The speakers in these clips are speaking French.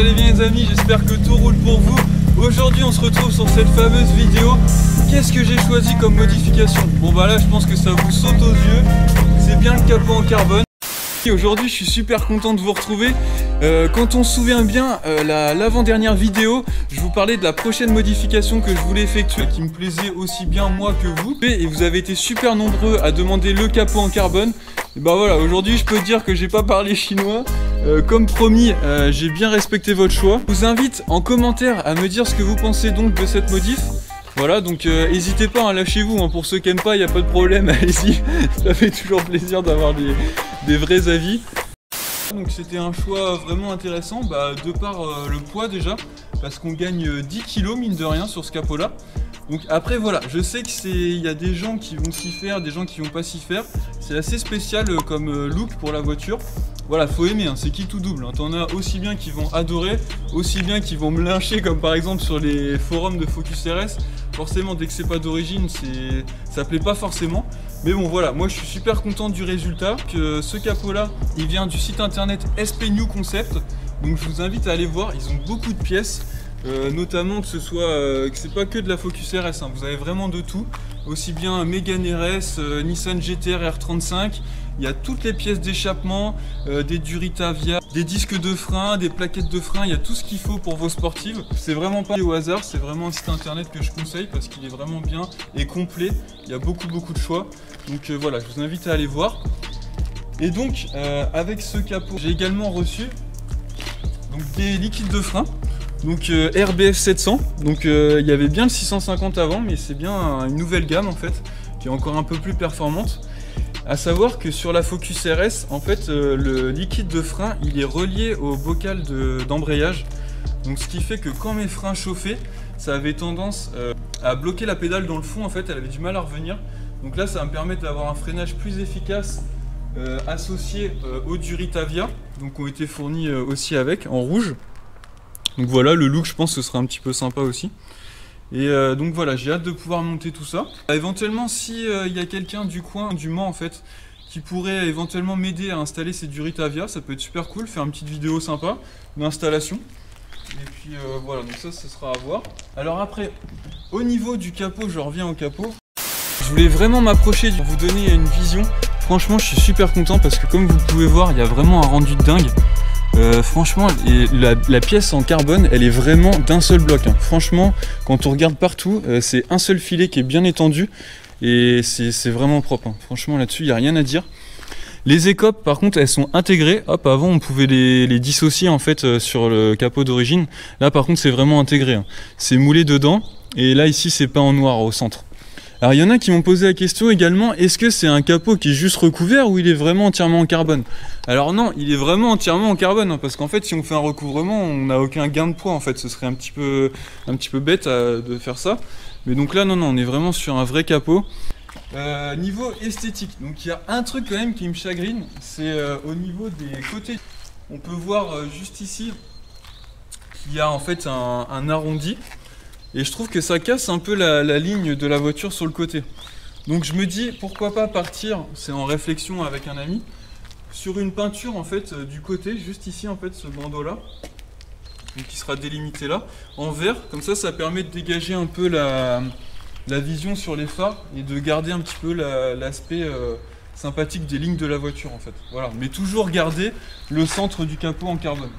allez bien les amis, j'espère que tout roule pour vous. Aujourd'hui on se retrouve sur cette fameuse vidéo. Qu'est-ce que j'ai choisi comme modification? Bon bah là je pense que ça vous saute aux yeux. C'est bien le capot en carbone. Aujourd'hui je suis super content de vous retrouver. Quand on se souvient bien, l'avant-dernière vidéo, je vous parlais de la prochaine modification que je voulais effectuer, qui me plaisait aussi bien moi que vous. Et vous avez été super nombreux à demander le capot en carbone. Et bah voilà, aujourd'hui je peux dire que j'ai pas parlé chinois. Comme promis, j'ai bien respecté votre choix. Je vous invite en commentaire à me dire ce que vous pensez donc de cette modif. Voilà, donc n'hésitez pas, hein, lâchez-vous, hein, pour ceux qui n'aiment pas, il n'y a pas de problème, allez-y. Ça fait toujours plaisir d'avoir des vrais avis. Donc c'était un choix vraiment intéressant, de par le poids déjà, parce qu'on gagne 10 kg mine de rien sur ce capot là. Donc après voilà, je sais qu'il y a des gens qui vont s'y faire, des gens qui vont pas s'y faire. C'est assez spécial comme look pour la voiture. Voilà, faut aimer, hein, c'est qui tout double. Hein. T'en as aussi bien qui vont adorer, aussi bien qui vont me lyncher, comme par exemple sur les forums de Focus RS. Forcément, dès que c'est pas d'origine, ça plaît pas forcément. Mais bon voilà, moi je suis super content du résultat. Que ce capot là, il vient du site internet SP New Concept. Donc je vous invite à aller voir, ils ont beaucoup de pièces. Notamment que c'est pas que de la Focus RS, hein. Vous avez vraiment de tout, aussi bien Mégane RS, Nissan GT-R R35, il y a toutes les pièces d'échappement, des Duritavia, des disques de frein, des plaquettes de frein, il y a tout ce qu'il faut pour vos sportives. C'est vraiment pas au hasard, c'est vraiment un site internet que je conseille parce qu'il est vraiment bien et complet, il y a beaucoup de choix. Donc voilà, je vous invite à aller voir. Et donc avec ce capot, j'ai également reçu donc, des liquides de frein. Donc RBF 700, donc il y avait bien le 650 avant, mais c'est bien une nouvelle gamme en fait, qui est encore un peu plus performante. À savoir que sur la Focus RS, en fait, le liquide de frein, il est relié au bocal d'embrayage. Donc ce qui fait que quand mes freins chauffaient, ça avait tendance à bloquer la pédale dans le fond, en fait, elle avait du mal à revenir. Donc là, ça va me permettre d'avoir un freinage plus efficace associé aux Duritavia, donc ont été fournis aussi avec, en rouge. Donc voilà, le look je pense que ce sera un petit peu sympa aussi. Et donc voilà, j'ai hâte de pouvoir monter tout ça. Éventuellement si il y a quelqu'un du coin, du Mans en fait, qui pourrait éventuellement m'aider à installer ces Duritavia, ça peut être super cool, faire une petite vidéo sympa d'installation. Et puis voilà, donc ça ce sera à voir. Alors après, au niveau du capot, je reviens au capot. Je voulais vraiment m'approcher pour vous donner une vision. Franchement je suis super content parce que comme vous pouvez voir, il y a vraiment un rendu de dingue. Franchement, la pièce en carbone, elle est vraiment d'un seul bloc, hein. Franchement, quand on regarde partout, c'est un seul filet qui est bien étendu et c'est vraiment propre, hein. Franchement, là-dessus, il n'y a rien à dire. Les écopes, par contre, elles sont intégrées. Hop, avant, on pouvait les dissocier en fait sur le capot d'origine. Là, par contre, c'est vraiment intégré, hein. C'est moulé dedans et là, ici, c'est peint en noir au centre. Alors il y en a qui m'ont posé la question également, est-ce que c'est un capot qui est juste recouvert ou il est vraiment entièrement en carbone? Alors non, il est vraiment entièrement en carbone, hein, parce qu'en fait si on fait un recouvrement, on n'a aucun gain de poids en fait, ce serait un petit peu bête de faire ça. Mais donc là non, on est vraiment sur un vrai capot. Niveau esthétique, donc il y a un truc quand même qui me chagrine, c'est au niveau des côtés. On peut voir juste ici qu'il y a en fait un arrondi. Et je trouve que ça casse un peu la ligne de la voiture sur le côté. Donc je me dis pourquoi pas partir, c'est en réflexion avec un ami, sur une peinture en fait du côté, juste ici en fait ce bandeau là, donc qui sera délimité là, en vert, comme ça permet de dégager un peu la vision sur les phares et de garder un petit peu l'aspect sympathique des lignes de la voiture en fait. Voilà, mais toujours garder le centre du capot en carbone.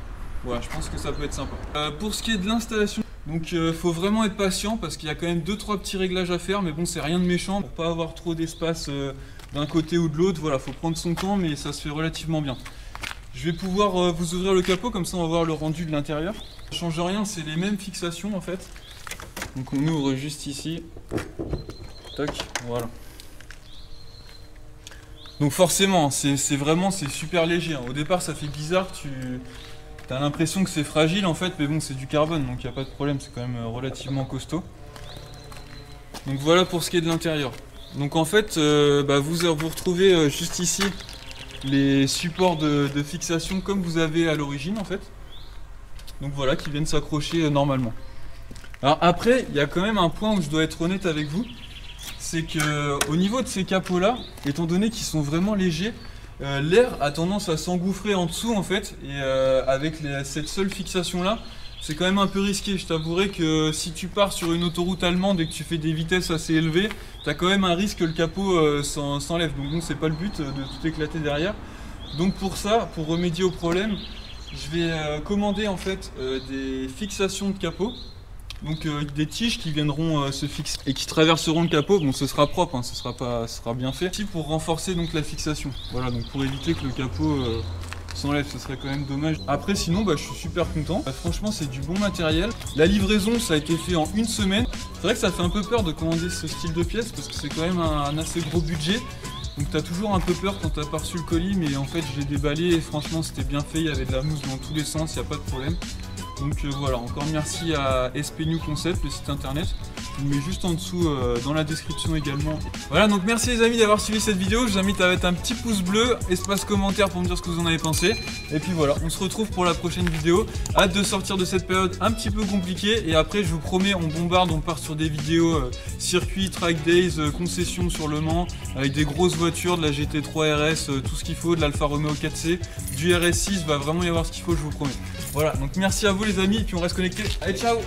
Voilà, je pense que ça peut être sympa. Pour ce qui est de l'installation, donc faut vraiment être patient parce qu'il y a quand même 2-3 petits réglages à faire, mais bon c'est rien de méchant pour pas avoir trop d'espace d'un côté ou de l'autre. Voilà, faut prendre son temps, mais ça se fait relativement bien. Je vais pouvoir vous ouvrir le capot, comme ça on va voir le rendu de l'intérieur. Ça change rien, c'est les mêmes fixations en fait. Donc on ouvre juste ici. Tac, voilà. Donc forcément, c'est super léger, hein. Au départ ça fait bizarre, t'as l'impression que c'est fragile en fait, mais bon c'est du carbone donc il n'y a pas de problème, c'est quand même relativement costaud. Donc voilà pour ce qui est de l'intérieur. Donc en fait vous retrouvez juste ici les supports de fixation comme vous avez à l'origine en fait. Donc voilà, qui viennent s'accrocher normalement. Alors après, il y a quand même un point où je dois être honnête avec vous, c'est que au niveau de ces capots là, étant donné qu'ils sont vraiment légers, l'air a tendance à s'engouffrer en dessous en fait, et avec cette seule fixation là, c'est quand même un peu risqué. Je t'avouerai que si tu pars sur une autoroute allemande et que tu fais des vitesses assez élevées, t'as quand même un risque que le capot s'enlève, donc bon, c'est pas le but de tout éclater derrière. Donc pour ça, pour remédier au problème, je vais commander en fait des fixations de capot. Donc des tiges qui viendront se fixer et qui traverseront le capot. Bon, ce sera propre, hein, ce sera bien fait. Ici pour renforcer donc la fixation. Voilà, donc pour éviter que le capot s'enlève, ce serait quand même dommage. Après sinon, bah, je suis super content. Franchement, c'est du bon matériel. La livraison, ça a été fait en une semaine. C'est vrai que ça fait un peu peur de commander ce style de pièce parce que c'est quand même un assez gros budget. Donc t'as toujours un peu peur quand t'as pas reçu le colis, mais en fait je l'ai déballé et franchement c'était bien fait, il y avait de la mousse dans tous les sens, il n'y a pas de problème. Donc voilà, encore merci à SP New Concept, le site internet. Je vous mets juste en dessous dans la description également. Voilà, donc merci les amis d'avoir suivi cette vidéo. Je vous invite à mettre un petit pouce bleu, espace commentaire pour me dire ce que vous en avez pensé. Et puis voilà, on se retrouve pour la prochaine vidéo. Hâte de sortir de cette période un petit peu compliquée. Et après, je vous promets, on bombarde, on part sur des vidéos circuit, track days, concessions sur Le Mans, avec des grosses voitures, de la GT3 RS, tout ce qu'il faut, de l'Alfa Romeo 4C, du RS6, va vraiment y avoir ce qu'il faut, je vous promets. Voilà, donc merci à vous les amis, et puis on reste connectés. Allez, ciao!